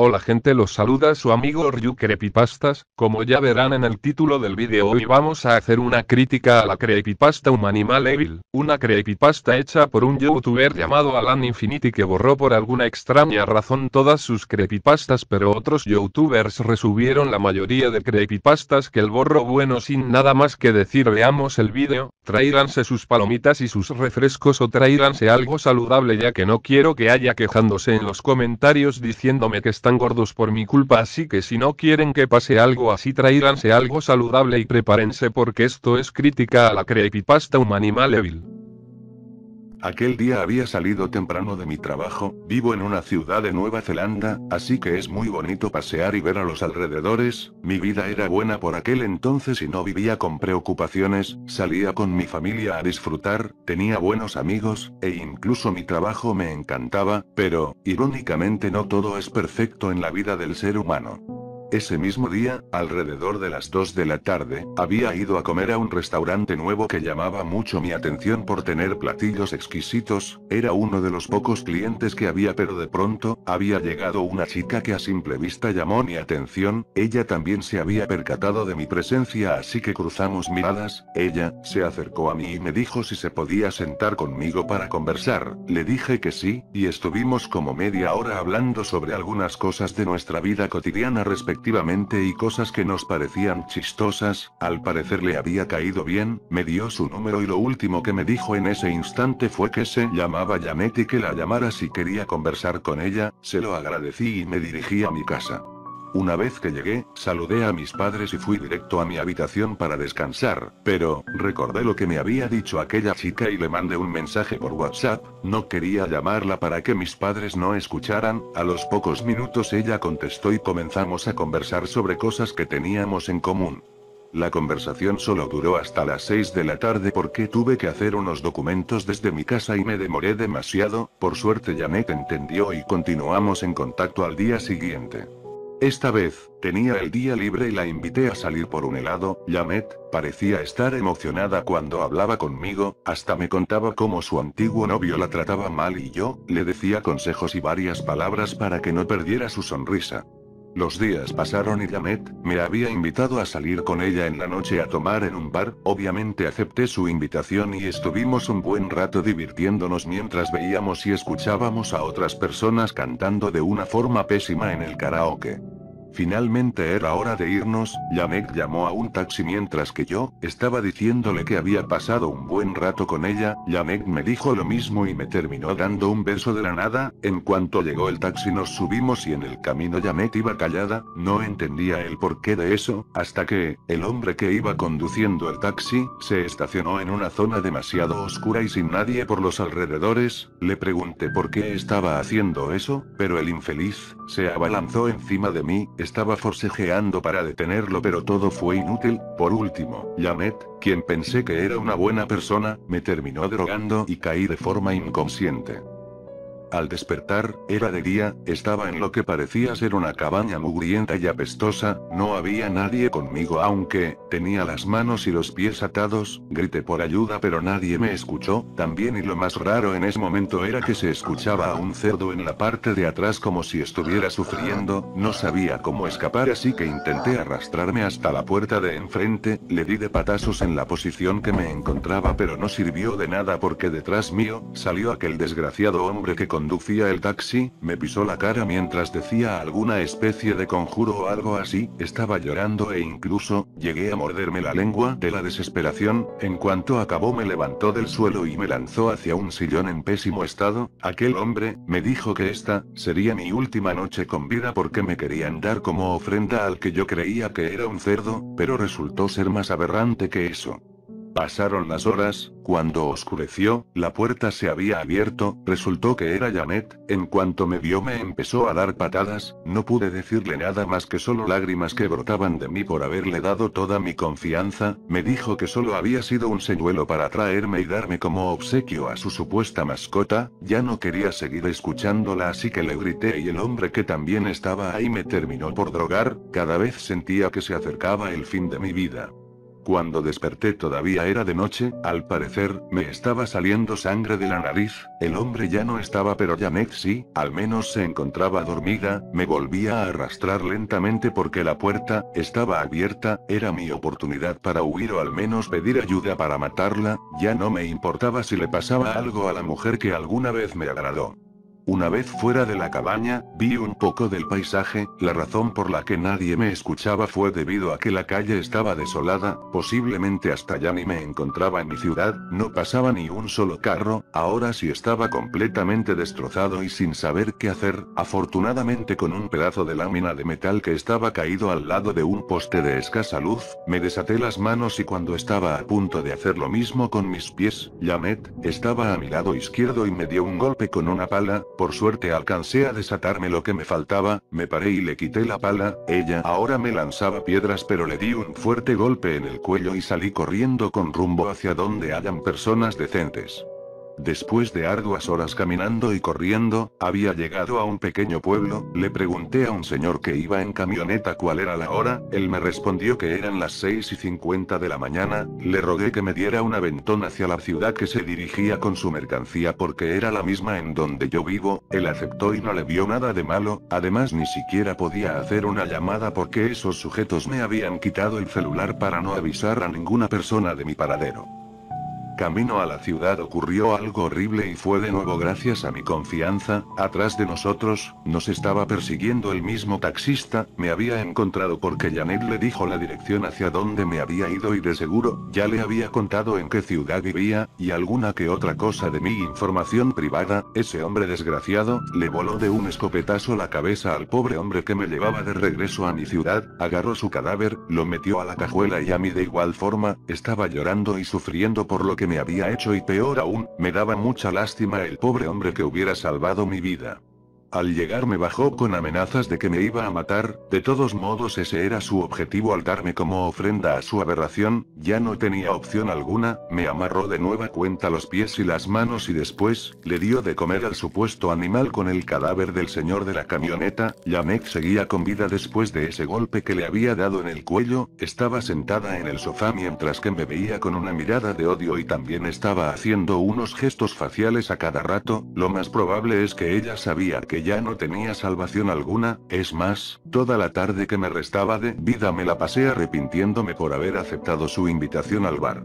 Hola gente, los saluda su amigo Ryu Creepypastas. Como ya verán en el título del vídeo, hoy vamos a hacer una crítica a la creepypasta Humanimal Evil, una creepypasta hecha por un youtuber llamado Alan Infinity que borró por alguna extraña razón todas sus creepypastas, pero otros youtubers resubieron la mayoría de creepypastas que él borró. Bueno, sin nada más que decir, veamos el vídeo. Tráiganse sus palomitas y sus refrescos o tráiganse algo saludable, ya que no quiero que haya quejándose en los comentarios diciéndome que están gordos por mi culpa, así que si no quieren que pase algo así, tráiganse algo saludable y prepárense porque esto es crítica a la creepypasta Humanimal Evil. Aquel día había salido temprano de mi trabajo. Vivo en una ciudad de Nueva Zelanda, así que es muy bonito pasear y ver a los alrededores. Mi vida era buena por aquel entonces y no vivía con preocupaciones, salía con mi familia a disfrutar, tenía buenos amigos, e incluso mi trabajo me encantaba, pero, irónicamente, no todo es perfecto en la vida del ser humano. Ese mismo día, alrededor de las 2 de la tarde, había ido a comer a un restaurante nuevo que llamaba mucho mi atención por tener platillos exquisitos. Era uno de los pocos clientes que había, pero de pronto, había llegado una chica que a simple vista llamó mi atención. Ella también se había percatado de mi presencia, así que cruzamos miradas. Ella se acercó a mí y me dijo si se podía sentar conmigo para conversar. Le dije que sí, y estuvimos como media hora hablando sobre algunas cosas de nuestra vida cotidiana respectivamente y cosas que nos parecían chistosas. Al parecer le había caído bien, me dio su número y lo último que me dijo en ese instante fue que se llamaba Janet y que la llamara si quería conversar con ella. Se lo agradecí y me dirigí a mi casa. Una vez que llegué, saludé a mis padres y fui directo a mi habitación para descansar, pero, recordé lo que me había dicho aquella chica y le mandé un mensaje por WhatsApp. No quería llamarla para que mis padres no escucharan. A los pocos minutos ella contestó y comenzamos a conversar sobre cosas que teníamos en común. La conversación solo duró hasta las 6 de la tarde porque tuve que hacer unos documentos desde mi casa y me demoré demasiado. Por suerte Janet entendió y continuamos en contacto al día siguiente. Esta vez, tenía el día libre y la invité a salir por un helado. Janet parecía estar emocionada cuando hablaba conmigo, hasta me contaba cómo su antiguo novio la trataba mal y yo le decía consejos y varias palabras para que no perdiera su sonrisa. Los días pasaron y Janet me había invitado a salir con ella en la noche a tomar en un bar. Obviamente acepté su invitación y estuvimos un buen rato divirtiéndonos mientras veíamos y escuchábamos a otras personas cantando de una forma pésima en el karaoke. Finalmente era hora de irnos. Janet llamó a un taxi mientras que yo estaba diciéndole que había pasado un buen rato con ella. Janet me dijo lo mismo y me terminó dando un beso de la nada. En cuanto llegó el taxi nos subimos y en el camino Janet iba callada. No entendía el porqué de eso, hasta que el hombre que iba conduciendo el taxi se estacionó en una zona demasiado oscura y sin nadie por los alrededores. Le pregunté por qué estaba haciendo eso, pero el infeliz se abalanzó encima de mí. Estaba forcejeando para detenerlo, pero todo fue inútil. Por último, Janet, quien pensé que era una buena persona, me terminó drogando y caí de forma inconsciente. Al despertar, era de día, estaba en lo que parecía ser una cabaña mugrienta y apestosa. No había nadie conmigo aunque tenía las manos y los pies atados. Grité por ayuda pero nadie me escuchó. También, y lo más raro en ese momento, era que se escuchaba a un cerdo en la parte de atrás como si estuviera sufriendo. No sabía cómo escapar, así que intenté arrastrarme hasta la puerta de enfrente. Le di de patazos en la posición que me encontraba pero no sirvió de nada porque detrás mío salió aquel desgraciado hombre que conducía el taxi. Me pisó la cara mientras decía alguna especie de conjuro o algo así. Estaba llorando e incluso llegué a morderme la lengua de la desesperación. En cuanto acabó me levantó del suelo y me lanzó hacia un sillón en pésimo estado. Aquel hombre me dijo que esta sería mi última noche con vida porque me querían dar como ofrenda al que yo creía que era un cerdo, pero resultó ser más aberrante que eso. Pasaron las horas. Cuando oscureció, la puerta se había abierto. Resultó que era Janet. En cuanto me vio me empezó a dar patadas. No pude decirle nada más que solo lágrimas que brotaban de mí por haberle dado toda mi confianza. Me dijo que solo había sido un señuelo para traerme y darme como obsequio a su supuesta mascota. Ya no quería seguir escuchándola, así que le grité y el hombre que también estaba ahí me terminó por drogar. Cada vez sentía que se acercaba el fin de mi vida. Cuando desperté todavía era de noche, al parecer, me estaba saliendo sangre de la nariz, el hombre ya no estaba pero Janet sí, al menos se encontraba dormida, me volvía a arrastrar lentamente porque la puerta, estaba abierta, era mi oportunidad para huir o al menos pedir ayuda para matarla, ya no me importaba si le pasaba algo a la mujer que alguna vez me agradó. Una vez fuera de la cabaña, vi un poco del paisaje, la razón por la que nadie me escuchaba fue debido a que la calle estaba desolada, posiblemente hasta ya ni me encontraba en mi ciudad, no pasaba ni un solo carro, ahora sí estaba completamente destrozado y sin saber qué hacer, afortunadamente con un pedazo de lámina de metal que estaba caído al lado de un poste de escasa luz, me desaté las manos y cuando estaba a punto de hacer lo mismo con mis pies, Janet, estaba a mi lado izquierdo y me dio un golpe con una pala. Por suerte alcancé a desatarme lo que me faltaba, me paré y le quité la pala, ella ahora me lanzaba piedras pero le di un fuerte golpe en el cuello y salí corriendo con rumbo hacia donde hayan personas decentes. Después de arduas horas caminando y corriendo, había llegado a un pequeño pueblo, le pregunté a un señor que iba en camioneta cuál era la hora, él me respondió que eran las 6:50 de la mañana, le rogué que me diera un aventón hacia la ciudad que se dirigía con su mercancía porque era la misma en donde yo vivo, él aceptó y no le vio nada de malo, además ni siquiera podía hacer una llamada porque esos sujetos me habían quitado el celular para no avisar a ninguna persona de mi paradero. Camino a la ciudad ocurrió algo horrible y fue de nuevo gracias a mi confianza, atrás de nosotros, nos estaba persiguiendo el mismo taxista, me había encontrado porque Janet le dijo la dirección hacia donde me había ido y de seguro, ya le había contado en qué ciudad vivía, y alguna que otra cosa de mi información privada, ese hombre desgraciado, le voló de un escopetazo la cabeza al pobre hombre que me llevaba de regreso a mi ciudad, agarró su cadáver, lo metió a la cajuela y a mí de igual forma, estaba llorando y sufriendo por lo que me había hecho y peor aún, me daba mucha lástima el pobre hombre que hubiera salvado mi vida. Al llegar me bajó con amenazas de que me iba a matar, de todos modos ese era su objetivo al darme como ofrenda a su aberración, ya no tenía opción alguna, me amarró de nueva cuenta los pies y las manos y después, le dio de comer al supuesto animal con el cadáver del señor de la camioneta, Janet seguía con vida después de ese golpe que le había dado en el cuello, estaba sentada en el sofá mientras que me veía con una mirada de odio y también estaba haciendo unos gestos faciales a cada rato, lo más probable es que ella sabía que ya no tenía salvación alguna, es más, toda la tarde que me restaba de vida me la pasé arrepintiéndome por haber aceptado su invitación al bar.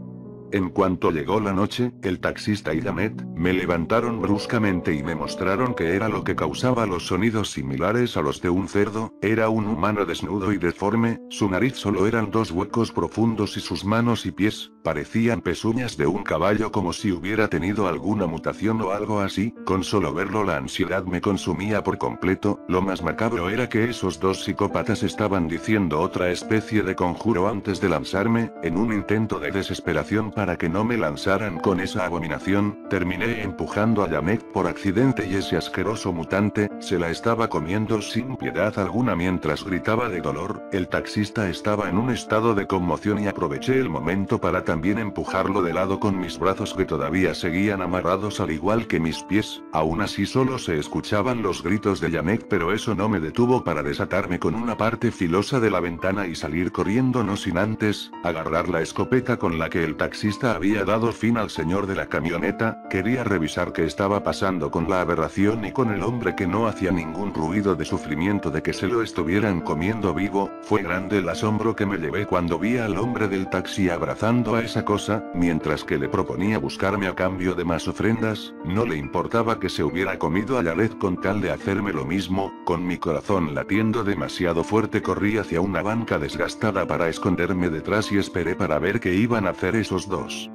En cuanto llegó la noche, el taxista y Janet, me levantaron bruscamente y me mostraron que era lo que causaba los sonidos similares a los de un cerdo, era un humano desnudo y deforme, su nariz solo eran dos huecos profundos y sus manos y pies, parecían pezuñas de un caballo como si hubiera tenido alguna mutación o algo así, con solo verlo la ansiedad me consumía por completo, lo más macabro era que esos dos psicópatas estaban diciendo otra especie de conjuro antes de lanzarme, en un intento de desesperación para que no me lanzaran con esa abominación, terminé empujando a Janet por accidente y ese asqueroso mutante, se la estaba comiendo sin piedad alguna mientras gritaba de dolor, el taxista estaba en un estado de conmoción y aproveché el momento para también empujarlo de lado con mis brazos que todavía seguían amarrados al igual que mis pies, aún así solo se escuchaban los gritos de Janet pero eso no me detuvo para desatarme con una parte filosa de la ventana y salir corriendo no sin antes, agarrar la escopeta con la que el taxista había dado fin al señor de la camioneta, quería revisar qué estaba pasando con la aberración y con el hombre que no hacía ningún ruido de sufrimiento de que se lo estuvieran comiendo vivo, fue grande el asombro que me llevé cuando vi al hombre del taxi abrazando a esa cosa, mientras que le proponía buscarme a cambio de más ofrendas, no le importaba que se hubiera comido a Jared con tal de hacerme lo mismo, con mi corazón latiendo demasiado fuerte corrí hacia una banca desgastada para esconderme detrás y esperé para ver qué iban a hacer esos dos.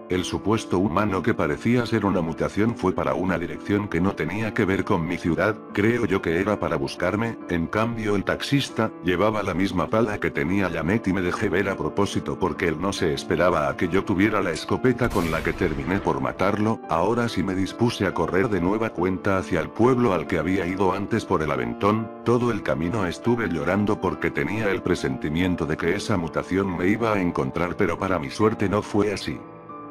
El supuesto humano que parecía ser una mutación fue para una dirección que no tenía que ver con mi ciudad, creo yo que era para buscarme, en cambio el taxista, llevaba la misma pala que tenía Janet y me dejé ver a propósito porque él no se esperaba a que yo tuviera la escopeta con la que terminé por matarlo, ahora sí me dispuse a correr de nueva cuenta hacia el pueblo al que había ido antes por el aventón, todo el camino estuve llorando porque tenía el presentimiento de que esa mutación me iba a encontrar pero para mi suerte no fue así.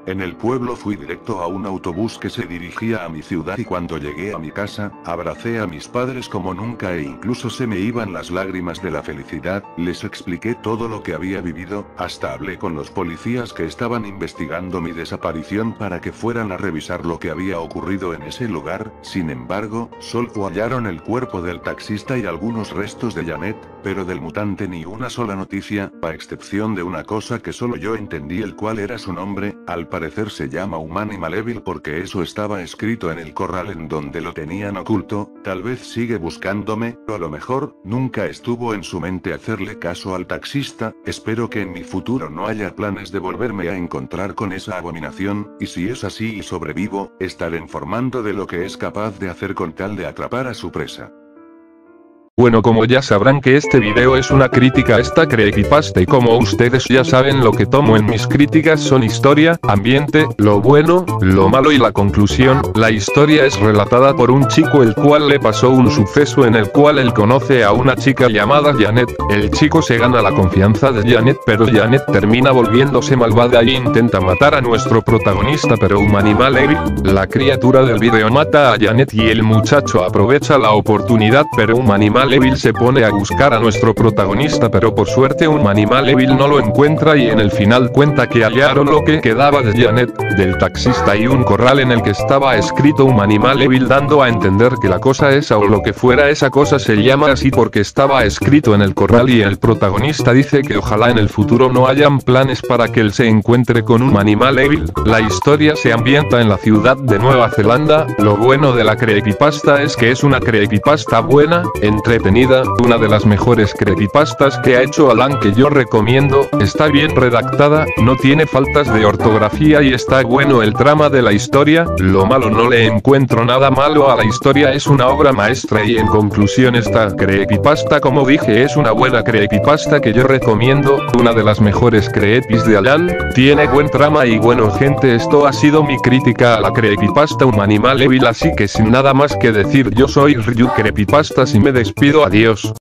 En el pueblo fui directo a un autobús que se dirigía a mi ciudad y cuando llegué a mi casa, abracé a mis padres como nunca e incluso se me iban las lágrimas de la felicidad, les expliqué todo lo que había vivido, hasta hablé con los policías que estaban investigando mi desaparición para que fueran a revisar lo que había ocurrido en ese lugar, sin embargo, solo hallaron el cuerpo del taxista y algunos restos de Janet, pero del mutante ni una sola noticia, a excepción de una cosa que solo yo entendí el cual era su nombre, al parecer se llama Humanimal Evil porque eso estaba escrito en el corral en donde lo tenían oculto, tal vez sigue buscándome, o a lo mejor, nunca estuvo en su mente hacerle caso al taxista, espero que en mi futuro no haya planes de volverme a encontrar con esa abominación, y si es así y sobrevivo, estaré informando de lo que es capaz de hacer con tal de atrapar a su presa. Bueno, como ya sabrán que este video es una crítica a esta creepypasta y como ustedes ya saben lo que tomo en mis críticas son historia, ambiente, lo bueno, lo malo y la conclusión. La historia es relatada por un chico el cual le pasó un suceso en el cual él conoce a una chica llamada Janet. El chico se gana la confianza de Janet pero Janet termina volviéndose malvada e intenta matar a nuestro protagonista pero Humanimal Evil, la criatura del video mata a Janet y el muchacho aprovecha la oportunidad pero Humanimal Evil se pone a buscar a nuestro protagonista pero por suerte Humanimal Evil no lo encuentra y en el final cuenta que hallaron lo que quedaba de Janet, del taxista y un corral en el que estaba escrito Humanimal Evil dando a entender que la cosa esa o lo que fuera esa cosa se llama así porque estaba escrito en el corral y el protagonista dice que ojalá en el futuro no hayan planes para que él se encuentre con Humanimal Evil. La historia se ambienta en la ciudad de Nueva Zelanda, lo bueno de la creepypasta es que es una creepypasta buena, entretenida, una de las mejores creepypastas que ha hecho Alan que yo recomiendo, está bien redactada, no tiene faltas de ortografía y está bueno el trama de la historia, lo malo no le encuentro nada malo a la historia, es una obra maestra y en conclusión esta creepypasta como dije es una buena creepypasta que yo recomiendo, una de las mejores creepys de Alan, tiene buen trama y bueno gente esto ha sido mi crítica a la creepypasta Humanimal Evil así que sin nada más que decir yo soy Ryu Creepypastas y me despido. Adiós.